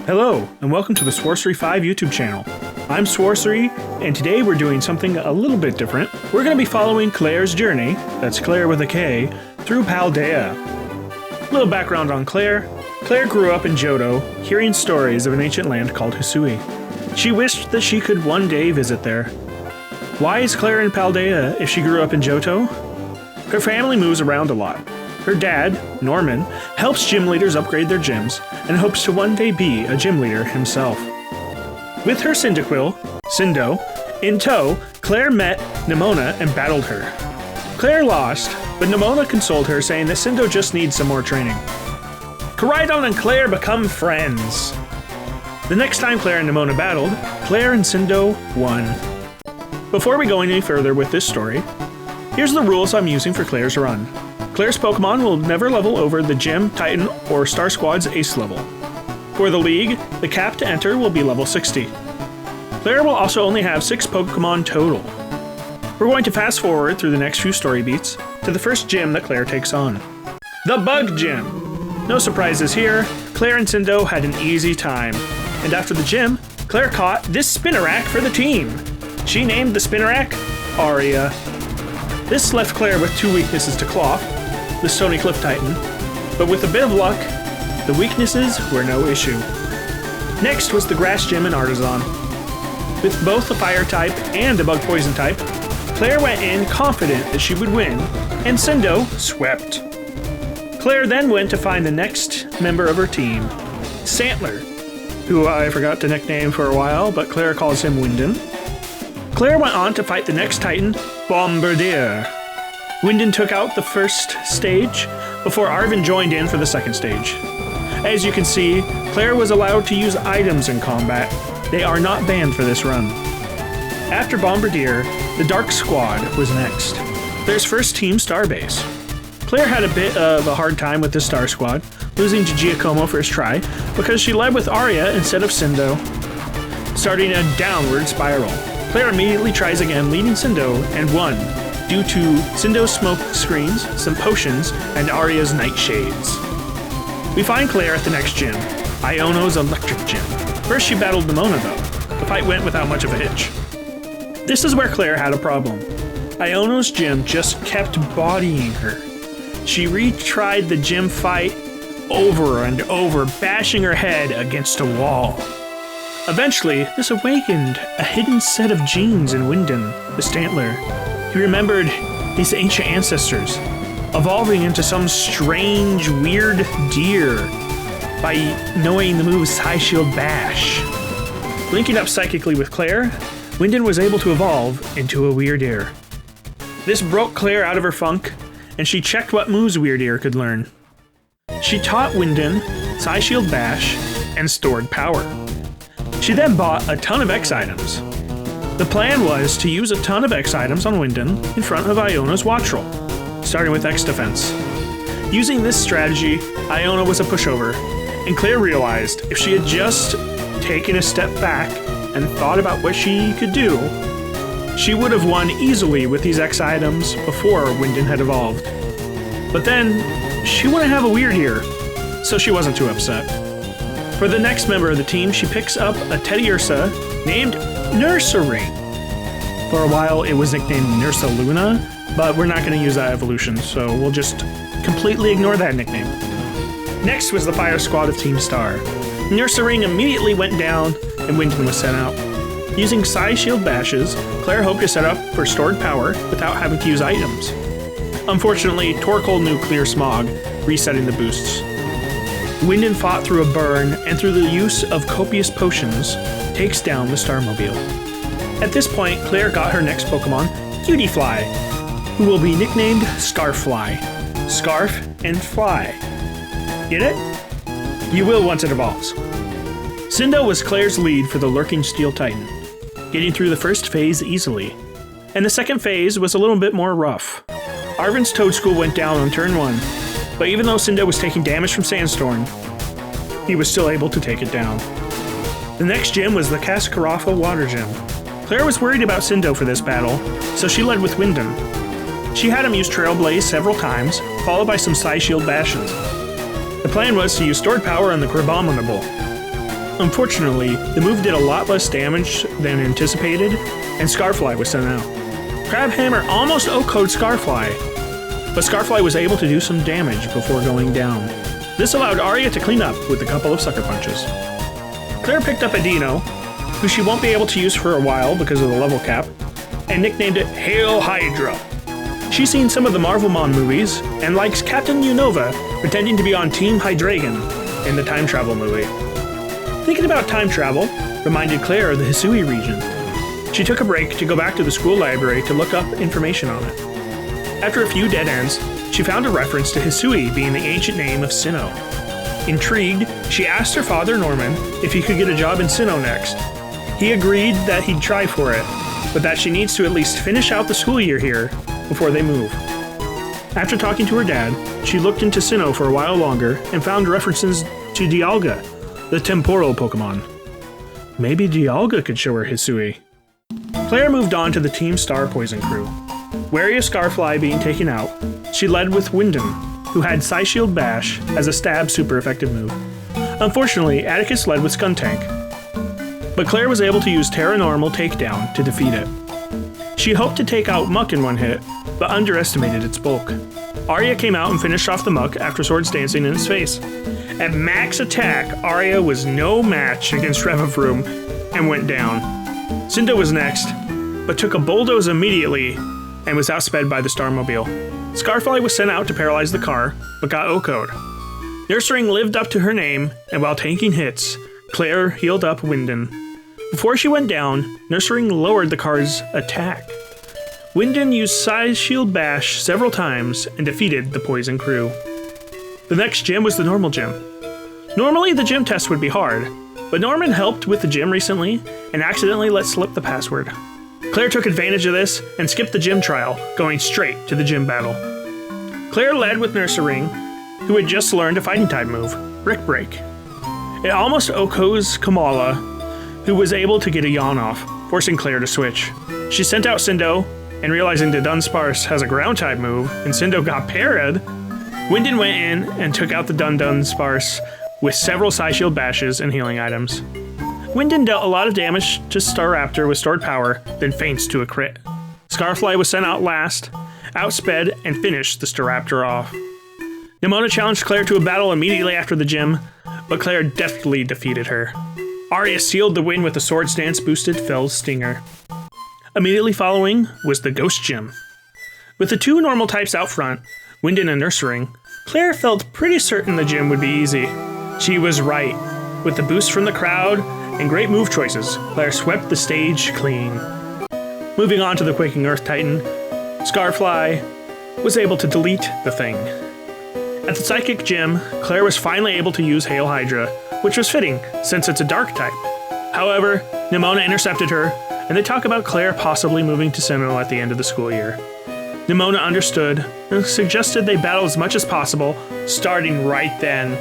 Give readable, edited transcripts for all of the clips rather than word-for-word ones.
Hello, and welcome to the Sworcery 5 YouTube channel. I'm Sworcery, and today we're doing something a little bit different. We're going to be following Klaire's journey, that's Klaire with a K, through Paldea. A little background on Klaire. Klaire grew up in Johto, hearing stories of an ancient land called Hisui. She wished that she could one day visit there. Why is Klaire in Paldea if she grew up in Johto? Her family moves around a lot. Her dad, Norman, helps gym leaders upgrade their gyms and hopes to one day be a gym leader himself. With her Cyndaquil, Cindo, in tow, Klaire met Nemona and battled her. Klaire lost, but Nemona consoled her, saying that Cindo just needs some more training. Koraidon and Klaire become friends. The next time Klaire and Nemona battled, Klaire and Cindo won. Before we go any further with this story, here's the rules I'm using for Klaire's run. Klaire's Pokemon will never level over the Gym, Titan, or Star Squad's Ace level. For the League, the cap to enter will be level 60. Klaire will also only have 6 Pokemon total. We're going to fast forward through the next few story beats to the first gym that Klaire takes on. The Bug Gym! No surprises here, Klaire and Cindo had an easy time. And after the gym, Klaire caught this Spinarak for the team. She named the Spinarak Aria. This left Klaire with 2 weaknesses to Cloth, the Stony Cliff Titan, but with a bit of luck, the weaknesses were no issue. Next was the Grass Gym and Artisan. With both a Fire type and a Bug Poison type, Klaire went in confident that she would win, and Cindo swept. Klaire then went to find the next member of her team, Santler, who I forgot to nickname for a while, but Klaire calls him Winden. Klaire went on to fight the next Titan, Bombardier. Winden took out the first stage before Arven joined in for the second stage. As you can see, Klaire was allowed to use items in combat. They are not banned for this run. After Bombardier, the Dark Squad was next. Klaire's first team Starbase. Klaire had a bit of a hard time with this Star Squad, losing to Giacomo first try because she led with Aria instead of Cindo, starting a downward spiral. Klaire immediately tries again, leading Cindo, and won, due to Cindo's smoke screens, some potions, and Aria's nightshades. We find Klaire at the next gym, Iono's Electric Gym. First she battled Nemona though. The fight went without much of a hitch. This is where Klaire had a problem. Iono's gym just kept bodying her. She retried the gym fight over and over, bashing her head against a wall. Eventually, this awakened a hidden set of genes in Winden, the Stantler. He remembered his ancient ancestors, evolving into some strange, weird deer by knowing the move Psy Shield Bash. Linking up psychically with Klaire, Winden was able to evolve into a Weirdeer. This broke Klaire out of her funk, and she checked what moves Weirdeer could learn. She taught Winden Psy Shield Bash and stored power. She then bought a ton of X items. The plan was to use a ton of X items on Winden in front of Iono's Watch Roll, starting with X Defense. Using this strategy, Iono was a pushover, and Klaire realized if she had just taken a step back and thought about what she could do, she would have won easily with these X items before Winden had evolved. But then, she wouldn't have a Weirdeer, so she wasn't too upset. For the next member of the team, she picks up a Teddiursa named Nursery. For a while, it was nicknamed Nursa Luna, but we're not going to use that evolution, so we'll just completely ignore that nickname. Next was the Fire Squad of Team Star. Nursery immediately went down, and Winden was sent out. Using Psy Shield Bashes, Klaire hoped to set up for stored power without having to use items. Unfortunately, Torkoal knew Clear Smog, resetting the boosts. Winden fought through a burn, and through the use of copious potions, takes down the Starmobile. At this point, Klaire got her next Pokemon, Cutiefly, who will be nicknamed Scarfly. Scarf and Fly. Get it? You will once it evolves. Cindo was Klaire's lead for the Lurking Steel Titan, getting through the first phase easily. And the second phase was a little bit more rough. Arven's Toadschool went down on turn 1, but even though Cindo was taking damage from Sandstorm, he was still able to take it down. The next gym was the Cascarafa Water Gym. Klaire was worried about Cindo for this battle, so she led with Winden. She had him use Trailblaze several times, followed by some Psy Shield Bashes. The plan was to use stored power on the Crabominable. Unfortunately, the move did a lot less damage than anticipated, and Scarfly was sent out. Crabhammer almost OHKO'd Scarfly, but Scarfly was able to do some damage before going down. This allowed Arya to clean up with a couple of sucker punches. Klaire picked up a Dino, who she won't be able to use for a while because of the level cap, and nicknamed it Hail Hydra. She's seen some of the Marvelmon movies and likes Captain Unova pretending to be on Team Hydragon in the time travel movie. Thinking about time travel reminded Klaire of the Hisui region. She took a break to go back to the school library to look up information on it. After a few dead ends, she found a reference to Hisui being the ancient name of Sinnoh. Intrigued, she asked her father Norman if he could get a job in Sinnoh next. He agreed that he'd try for it, but that she needs to at least finish out the school year here before they move. After talking to her dad, she looked into Sinnoh for a while longer and found references to Dialga, the temporal Pokemon. Maybe Dialga could show her Hisui. Klaire moved on to the Team Star Poison crew. Wary of Scarfly being taken out, she led with Wyndon, who had Psyshield Bash as a stab super effective move. Unfortunately, Atticus led with Skuntank, but Klaire was able to use Terra Normal Takedown to defeat it. She hoped to take out Muck in one hit, but underestimated its bulk. Arya came out and finished off the Muck after swords dancing in its face. At max attack, Arya was no match against Revavroom and went down. Cindo was next, but took a bulldoze immediately and was outsped by the Starmobile. Scarfly was sent out to paralyze the car, but got OHKO'd. Nursering lived up to her name, and while tanking hits, Klaire healed up Wyndon. Before she went down, Nursering lowered the car's attack. Wyndon used Psyshield Bash several times and defeated the Poison crew. The next gym was the normal gym. Normally the gym test would be hard, but Norman helped with the gym recently and accidentally let slip the password. Klaire took advantage of this and skipped the gym trial, going straight to the gym battle. Klaire led with Nursering, who had just learned a fighting type move, Brick Break. It almost OHKO's Kamala, who was able to get a yawn off, forcing Klaire to switch. She sent out Cindo, and realizing the Dunsparce has a ground type move, and Cindo got parried, Wyndon went in and took out the Dunsparce with several Psyshield Bashes and healing items. Wyndon dealt a lot of damage to Staraptor with stored power, then feints to a crit. Scarfly was sent out last, outsped, and finished the Staraptor off. Nimona challenged Klaire to a battle immediately after the gym, but Klaire deftly defeated her. Arya sealed the win with a Swords Dance boosted Fell Stinger. Immediately following was the Ghost Gym. With the two normal types out front, Wyndon and Nursering, Klaire felt pretty certain the gym would be easy. She was right. With the boost from the crowd and great move choices, Klaire swept the stage clean. Moving on to the Quaking Earth Titan, Scarfly was able to delete the thing. At the Psychic Gym, Klaire was finally able to use Hail Hydra, which was fitting since it's a dark type. However, Nimona intercepted her, and they talk about Klaire possibly moving to Sinnoh at the end of the school year. Nimona understood and suggested they battle as much as possible, starting right then.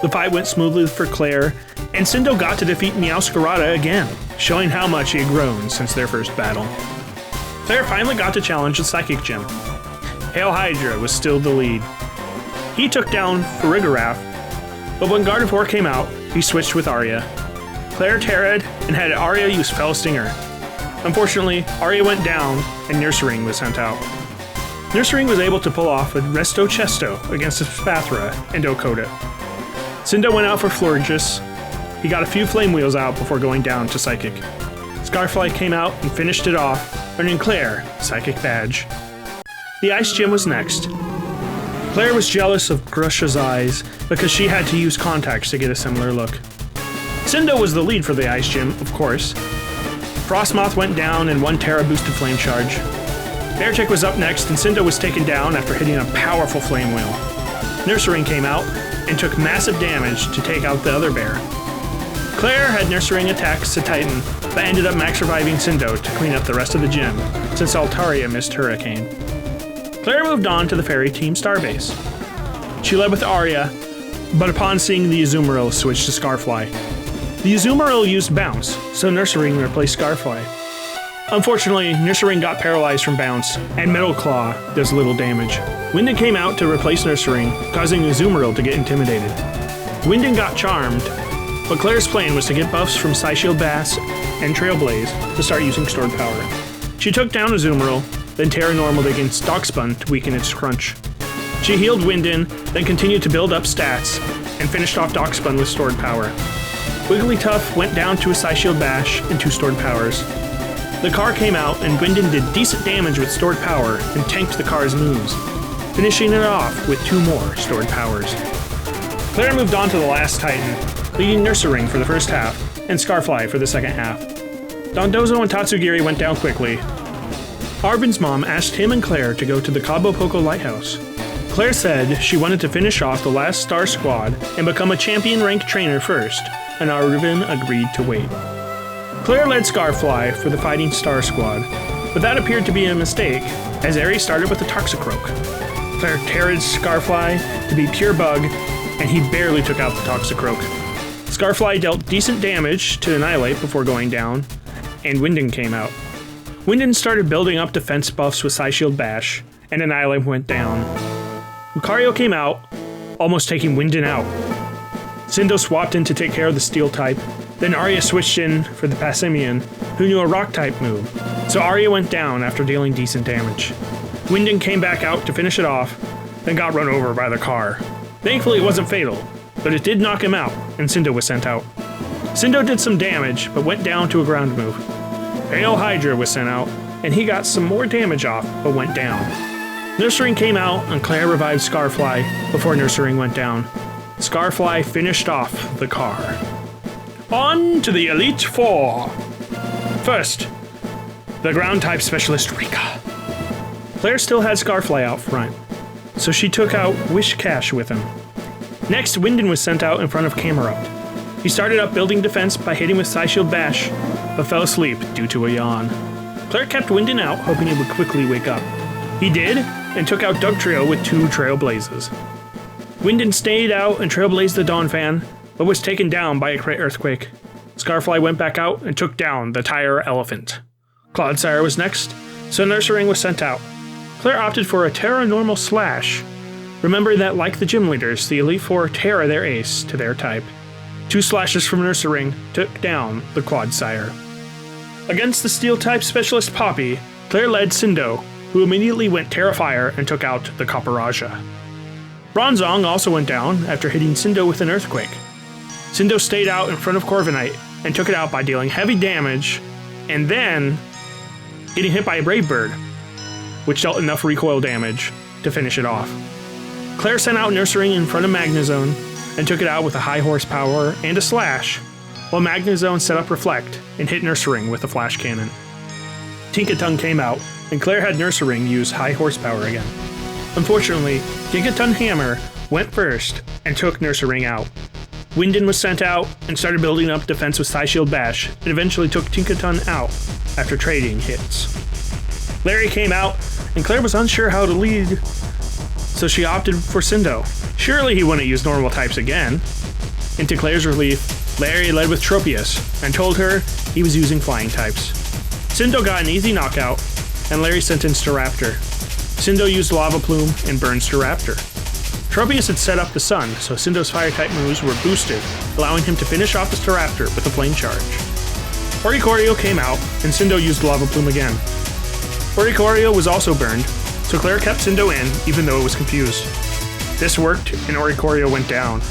The fight went smoothly for Klaire, and Cindo got to defeat Meowscarada again, showing how much he had grown since their first battle. Klaire finally got to challenge the Psychic Gym. Hail Hydra was still the lead. He took down Farigiraf, but when Gardevoir came out, he switched with Arya. Klaire terrored and had Arya use Fell Stinger. Unfortunately, Arya went down and Nursering was sent out. Nursering was able to pull off a Resto Chesto against a Spathra and OHKO'd it. Cindo went out for Florges. He got a few Flame Wheels out before going down to Psychic. Scarfly came out and finished it off, earning Klaire Psychic Badge. The Ice Gym was next. Klaire was jealous of Grusha's eyes because she had to use contacts to get a similar look. Cindo was the lead for the Ice Gym, of course. Frostmoth went down in 1 Terra boosted Flame Charge. Beartick was up next and Cindo was taken down after hitting a powerful Flame Wheel. Nursering came out and took massive damage to take out the other bear. Klaire had Nursering attack Titan, but ended up max reviving Cindo to clean up the rest of the gym, since Altaria missed Hurricane. Klaire moved on to the Fairy Team Starbase. She led with Arya, but upon seeing the Azumarill, switched to Scarfly. The Azumarill used Bounce, so Nursering replaced Scarfly. Unfortunately, Nursering got paralyzed from Bounce, and Metal Claw does little damage. Wyndon came out to replace Nursering, causing Azumarill to get intimidated. Wyndon got charmed, but Klaire's plan was to get buffs from Psyshield Bass and Trailblaze to start using stored power. She took down Azumarill, then Terra Normaled against Darkspun to weaken its crunch. She healed Wyndon, then continued to build up stats, and finished off Darkspun with stored power. Wigglytuff went down to a Psyshield Bash and 2 stored powers. The car came out, and Wyndon did decent damage with stored power and tanked the car's moves, finishing it off with 2 more stored powers. Klaire moved on to the last Titan, leading Nursaring for the first half, and Scarfly for the second half. Dondozo and Tatsugiri went down quickly. Arven's mom asked him and Klaire to go to the Cabo Poco Lighthouse. Klaire said she wanted to finish off the last star squad and become a champion-ranked trainer first, and Arven agreed to wait. Klaire led Scarfly for the Fighting Star Squad, but that appeared to be a mistake, as Aerie started with a Toxicroak. Klaire terrored Scarfly to be pure bug, and he barely took out the Toxicroak. Scarfly dealt decent damage to Annihilate before going down, and Wyndon came out. Wyndon started building up defense buffs with Psyshield Bash, and Annihilate went down. Lucario came out, almost taking Wyndon out. Cindo swapped in to take care of the Steel type, then Arya switched in for the Passimian, who knew a Rock type move, so Arya went down after dealing decent damage. Wyndon came back out to finish it off, then got run over by the car. Thankfully it wasn't fatal, but it did knock him out, and Cindo was sent out. Cindo did some damage, but went down to a ground move. Hail Hydra was sent out, and he got some more damage off, but went down. Nursaring came out, and Klaire revived Scarfly before Nursaring went down. Scarfly finished off the car. On to the Elite Four! First, the Ground-type Specialist Rika. Klaire still had Scarfly out front, so she took out Wish Cash with him. Next, Wyndon was sent out in front of Camerupt. He started up building defense by hitting with Psyshield Bash, but fell asleep due to a yawn. Klaire kept Wyndon out, hoping he would quickly wake up. He did, and took out Dugtrio with 2 Trailblazes. Wyndon stayed out and Trailblazed the Dawnfan, but was taken down by a Crit Earthquake. Scarfly went back out and took down the Tire Elephant. Clodsire was next, so Nursaring was sent out. Klaire opted for a Terra Normal Slash. Remember that, like the gym leaders, the Elite Four Terra their ace to their type. 2 slashes from Nursaring took down the Clodsire. Against the Steel-type Specialist Poppy, Klaire led Cindo, who immediately went Terra Fire and took out the Copperaja. Bronzong also went down after hitting Cindo with an Earthquake. Cindo stayed out in front of Corviknight and took it out by dealing heavy damage, and then getting hit by a Brave Bird, which dealt enough recoil damage to finish it off. Klaire sent out Nursaring in front of Magnezone and took it out with a high horsepower and a slash, while Magnezone set up Reflect and hit Nursaring with a Flash Cannon. Tinkaton came out, and Klaire had Nursaring use high horsepower again. Unfortunately, Tinkaton Hammer went first and took Nursaring out. Wyndon was sent out and started building up defense with Psyshield Bash, and eventually took Tinkaton out after trading hits. Larry came out, and Klaire was unsure how to lead, so she opted for Cindo. Surely he wouldn't use normal types again. And to Klaire's relief, Larry led with Tropius and told her he was using flying types. Cindo got an easy knockout, and Larry sent in Staraptor. Cindo used Lava Plume and burned Staraptor. Tropius had set up the Sun, so Cindo's fire-type moves were boosted, allowing him to finish off the Staraptor with a Flame Charge. Oricorio came out, and Cindo used Lava Plume again. Oricorio was also burned, so Klaire kept Cindo in, even though it was confused. This worked, and Oricorio went down.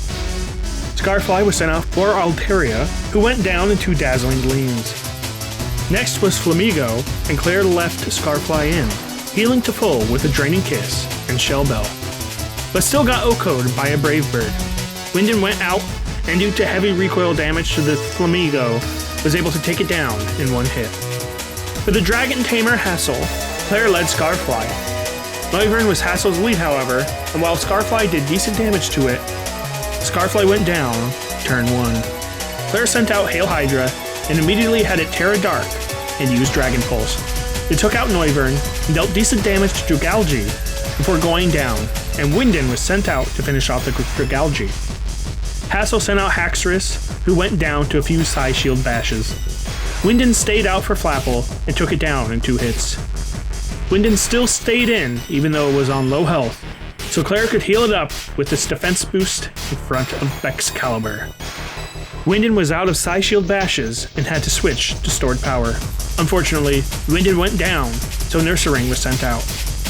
Scarfly was sent out for Altaria, who went down in 2 dazzling gleams. Next was Flamigo, and Klaire left Scarfly in, healing to full with a Draining Kiss and Shell Bell, but still got OHKO'd by a Brave Bird. Wyndon went out, and due to heavy recoil damage to the Flamigo, was able to take it down in 1 hit. For the Dragon Tamer Hassel, Klaire led Scarfly. Noivern was Hassel's lead, however, and while Scarfly did decent damage to it, Scarfly went down turn 1. Klaire sent out Hail Hydra, and immediately had it Terra Dark and used Dragon Pulse. It took out Noivern and dealt decent damage to Dragalge before going down, and Wyndon was sent out to finish off the Dragalge. Hassel sent out Haxorus, who went down to a few Psyshield Bashes. Wyndon stayed out for Flapple and took it down in 2 hits. Wyndon still stayed in, even though it was on low health, so Klaire could heal it up with this defense boost in front of Excalibur. Wyndon was out of Psy-Shield bashes and had to switch to stored power. Unfortunately, Wyndon went down, so Nursaring was sent out.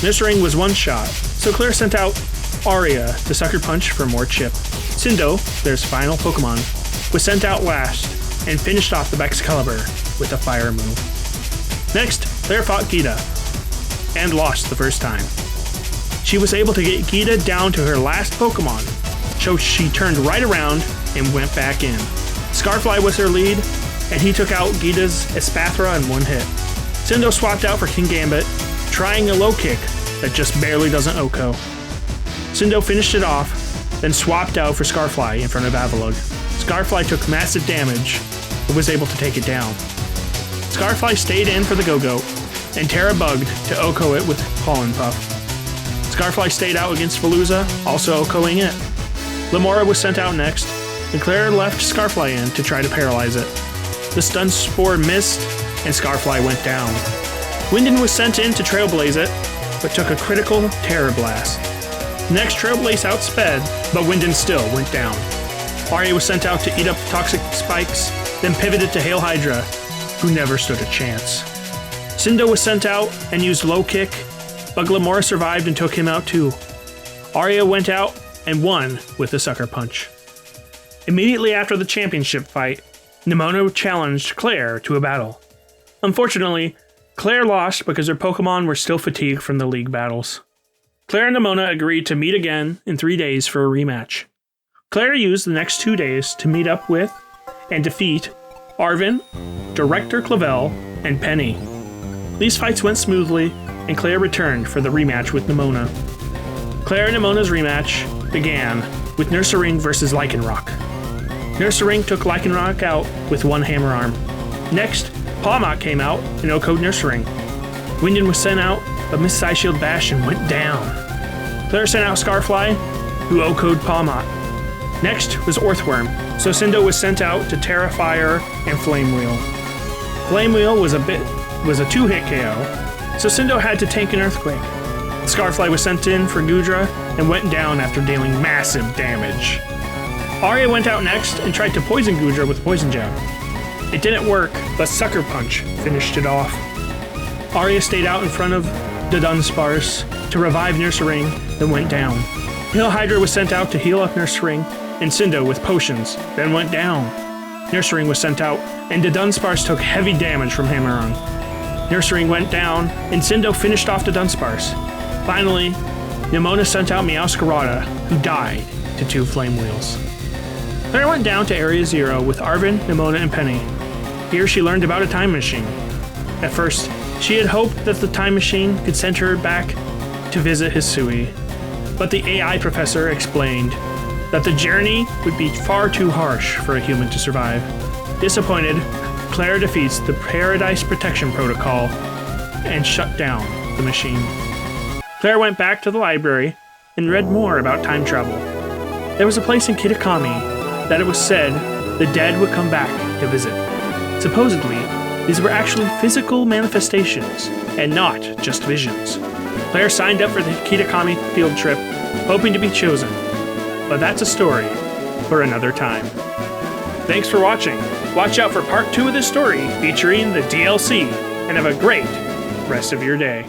Nursaring was one shot, so Klaire sent out Aria to Sucker Punch for more chip. Cindo, Klaire's final Pokemon, was sent out last and finished off the Excalibur with a fire move. Next, Klaire fought Geeta and lost the first time. She was able to get Geeta down to her last Pokemon, so she turned right around and went back in. Scarfly was her lead, and he took out Geeta's Espathra in one hit. Cindo swapped out for King Gambit, trying a low kick that just barely doesn't OHKO. Cindo finished it off, then swapped out for Scarfly in front of Avalugg. Scarfly took massive damage, but was able to take it down. Scarfly stayed in for the Go-Go, and Terra bugged to OHKO it with Pollen Puff. Scarfly stayed out against Veluza, also OHKOing it. Lamora was sent out next, and Klaire left Scarfly in to try to paralyze it. The Stun Spore missed, and Scarfly went down. Wyndon was sent in to Trailblaze it, but took a critical Terror Blast. Next, Trailblaze outsped, but Wyndon still went down. Aria was sent out to eat up Toxic Spikes, then pivoted to Hail Hydra, who never stood a chance. Cindo was sent out and used Low Kick, but Lamora survived and took him out too. Aria went out and won with a Sucker Punch. Immediately after the championship fight, Nemona challenged Klaire to a battle. Unfortunately, Klaire lost because her Pokemon were still fatigued from the league battles. Klaire and Nemona agreed to meet again in 3 days for a rematch. Klaire used the next 2 days to meet up with and defeat Arven, Director Clavel, and Penny. These fights went smoothly, and Klaire returned for the rematch with Nemona. Klaire and Nemona's rematch began with Nursaring versus Lycanroc. Nursaring took Lycanroc out with one Hammer Arm. Next, Pawmot came out and OHKO'd Nursaring. Wyndon was sent out, but missed Psy-Shield Bash and went down. Klaire sent out Scarfly, who OHKO'd Pawmot. Next was Orthworm, so Cindo was sent out to Terra Fire and Flame Wheel. Flame Wheel was a 2-hit KO, so Cindo had to tank an Earthquake. Scarfly was sent in for Goodra and went down after dealing massive damage. Aria went out next and tried to poison Goodra with Poison Jab. It didn't work, but Sucker Punch finished it off. Aria stayed out in front of the Dunsparce to revive Nursaring, then went down. Hail Hydra was sent out to heal up Nursaring, and Cindo with potions, then went down. Nursaring was sent out, and the Dunsparce took heavy damage from Hammer Arm. Nursaring went down, and Cindo finished off the Dunsparce. Finally, Nemona sent out Meowscarada, who died to 2 Flame Wheels. Klaire went down to Area 0 with Arven, Nemona, and Penny. Here she learned about a time machine. At first, she had hoped that the time machine could send her back to visit Hisui, but the AI professor explained that the journey would be far too harsh for a human to survive. Disappointed, Klaire defeats the Paradise Protection Protocol and shut down the machine. Klaire went back to the library and read more about time travel. There was a place in Kitakami that it was said the dead would come back to visit. Supposedly, these were actually physical manifestations and not just visions. Klaire signed up for the Kitakami field trip, hoping to be chosen. But that's a story for another time. Thanks for watching. Watch out for part 2 of this story featuring the DLC, and have a great rest of your day.